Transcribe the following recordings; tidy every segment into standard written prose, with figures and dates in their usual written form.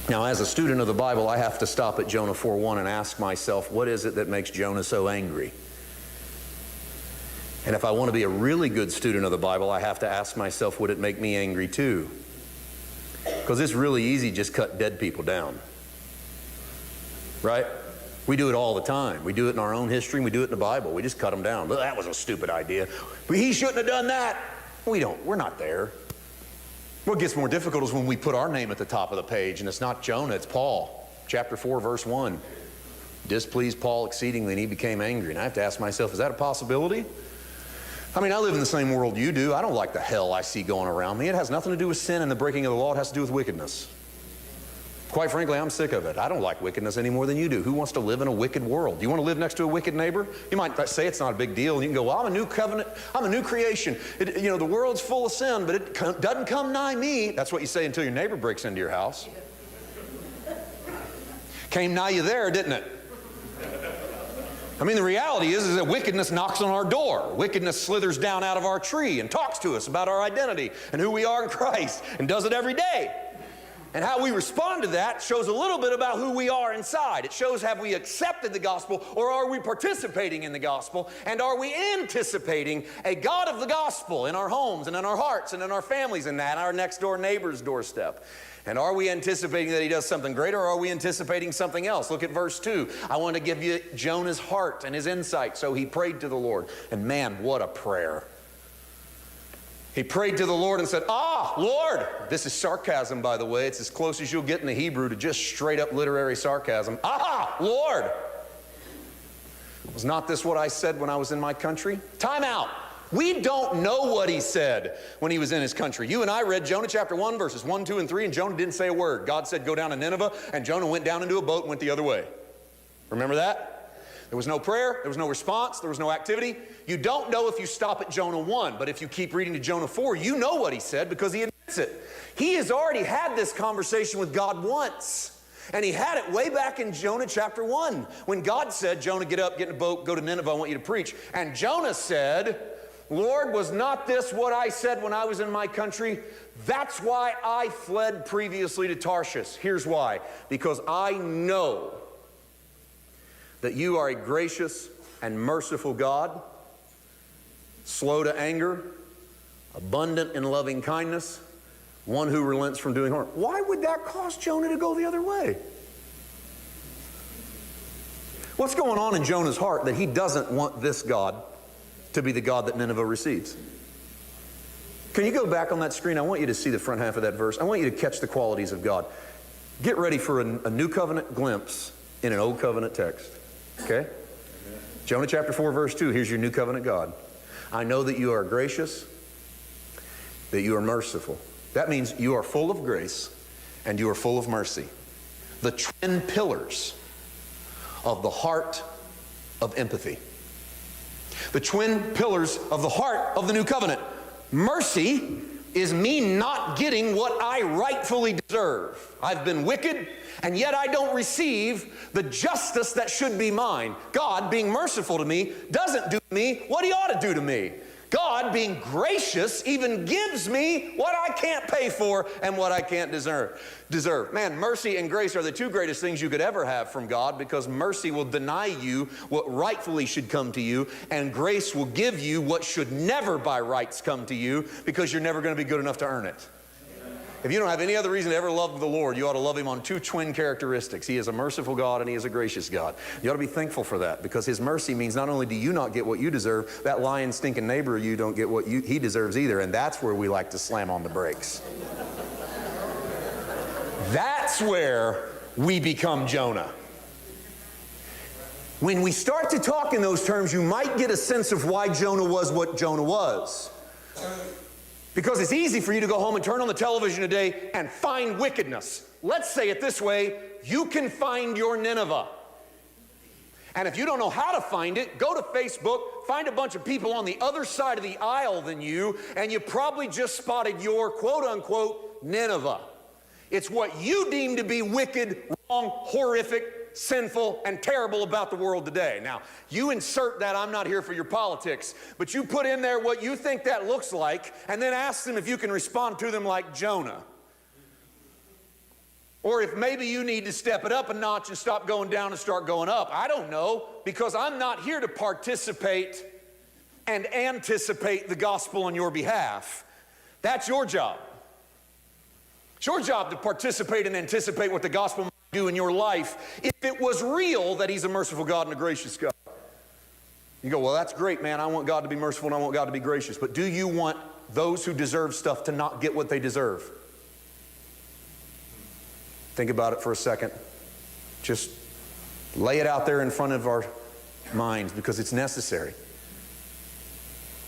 Now, as a student of the Bible, I have to stop at Jonah 4:1 and ask myself, what is it that makes Jonah so angry? And if I want to be a really good student of the Bible, I have to ask myself, would it make me angry too? Because it's really easy to just cut dead people down. Right? We do it all the time. We do it in our own history, and we do it in the Bible. We just cut them down. Well, that was a stupid idea. But he shouldn't have done that. We're not there. What gets more difficult is when we put our name at the top of the page, and it's not Jonah, it's Paul. Chapter 4, verse 1. Displeased Paul exceedingly, and he became angry. And I have to ask myself, is that a possibility? I mean, I live in the same world you do. I don't like the hell I see going around me. It has nothing to do with sin and the breaking of the law. It has to do with wickedness. Quite frankly, I'm sick of it. I don't like wickedness any more than you do. Who wants to live in a wicked world? Do you want to live next to a wicked neighbor? You might say it's not a big deal. And you can go, well, I'm a new covenant. I'm a new creation. The world's full of sin, but it doesn't come nigh me. That's what you say until your neighbor breaks into your house. Came nigh you there, didn't it? I mean, the reality is that wickedness knocks on our door. Wickedness slithers down out of our tree and talks to us about our identity and who we are in Christ, and does it every day. And how we respond to that shows a little bit about who we are inside. It shows, have we accepted the gospel, or are we participating in the gospel? And are we anticipating a God of the gospel in our homes and in our hearts and in our families and at our next door neighbor's doorstep? And are we anticipating that he does something greater, or are we anticipating something else? Look at verse 2. I want to give you Jonah's heart and his insight. So he prayed to the Lord. And man, what a prayer. He prayed to the Lord and said, Lord. This is sarcasm, by the way. It's as close as you'll get in the Hebrew to just straight up literary sarcasm. Lord. Was not this what I said when I was in my country? Time out. We don't know what he said when he was in his country. You and I read Jonah chapter 1, verses 1, 2, and 3, and Jonah didn't say a word. God said, go down to Nineveh, and Jonah went down into a boat and went the other way. Remember that? There was no prayer, there was no response, there was no activity. You don't know if you stop at Jonah 1, but if you keep reading to Jonah 4, you know what he said because he admits it. He has already had this conversation with God once. And he had it way back in Jonah chapter 1 when God said, Jonah, get up, get in a boat, go to Nineveh, I want you to preach. And Jonah said, Lord, was not this what I said when I was in my country? That's why I fled previously to Tarshish. Here's why. Because I know that you are a gracious and merciful God, slow to anger, abundant in loving kindness, one who relents from doing harm. Why would that cause Jonah to go the other way? What's going on in Jonah's heart that he doesn't want this God to be the God that Nineveh receives? Can you go back on that screen? I want you to see the front half of that verse. I want you to catch the qualities of God. Get ready for a new covenant glimpse in an old covenant text. Okay? Jonah chapter 4, verse 2. Here's your new covenant God. I know that you are gracious, that you are merciful. That means you are full of grace and you are full of mercy. The twin pillars of the heart of empathy. The twin pillars of the heart of the new covenant. Mercy is me not getting what I rightfully deserve. I've been wicked, and yet I don't receive the justice that should be mine. God, being merciful to me, doesn't do to me what he ought to do to me. God, being gracious, even gives me what I can't pay for and what I can't deserve. Man, mercy and grace are the two greatest things you could ever have from God, because mercy will deny you what rightfully should come to you, and grace will give you what should never by rights come to you, because you're never going to be good enough to earn it. If you don't have any other reason to ever love the Lord, you ought to love him on two twin characteristics. He is a merciful God and he is a gracious God. You ought to be thankful for that, because his mercy means not only do you not get what you deserve, that lying, stinking neighbor of you don't get what he deserves either. And that's where we like to slam on the brakes. That's where we become Jonah. When we start to talk in those terms, you might get a sense of why Jonah was what Jonah was. Because it's easy for you to go home and turn on the television today and find wickedness. Let's say it this way, you can find your Nineveh. And if you don't know how to find it, go to Facebook, find a bunch of people on the other side of the aisle than you, and you probably just spotted your quote-unquote Nineveh. It's what you deem to be wicked, wrong, horrific, sinful, and terrible about the world today. Now, you insert that. I'm not here for your politics, but you put in there what you think that looks like, and then ask them if you can respond to them like Jonah. Or if maybe you need to step it up a notch and stop going down and start going up. I don't know, because I'm not here to participate and anticipate the gospel on your behalf. That's your job. It's your job to participate and anticipate what the gospel might do in your life if it was real that He's a merciful God and a gracious God. You go, well, that's great, man. I want God to be merciful and I want God to be gracious. But do you want those who deserve stuff to not get what they deserve? Think about it for a second. Just lay it out there in front of our minds, because it's necessary.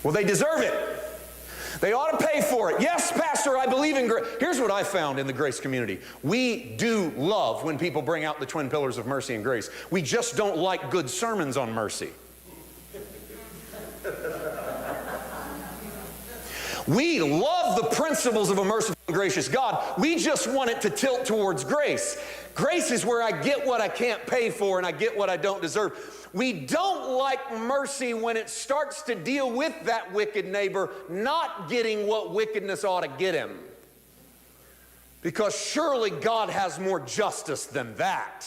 Well, they deserve it. They ought to pay for it. Yes, Pastor, I believe in grace. Here's what I found in the grace community. We do love when people bring out the twin pillars of mercy and grace. We just don't like good sermons on mercy. We love the principles of a merciful and gracious God. We just want it to tilt towards grace. Grace is where I get what I can't pay for and I get what I don't deserve. We don't like mercy when it starts to deal with that wicked neighbor not getting what wickedness ought to get him. Because surely God has more justice than that.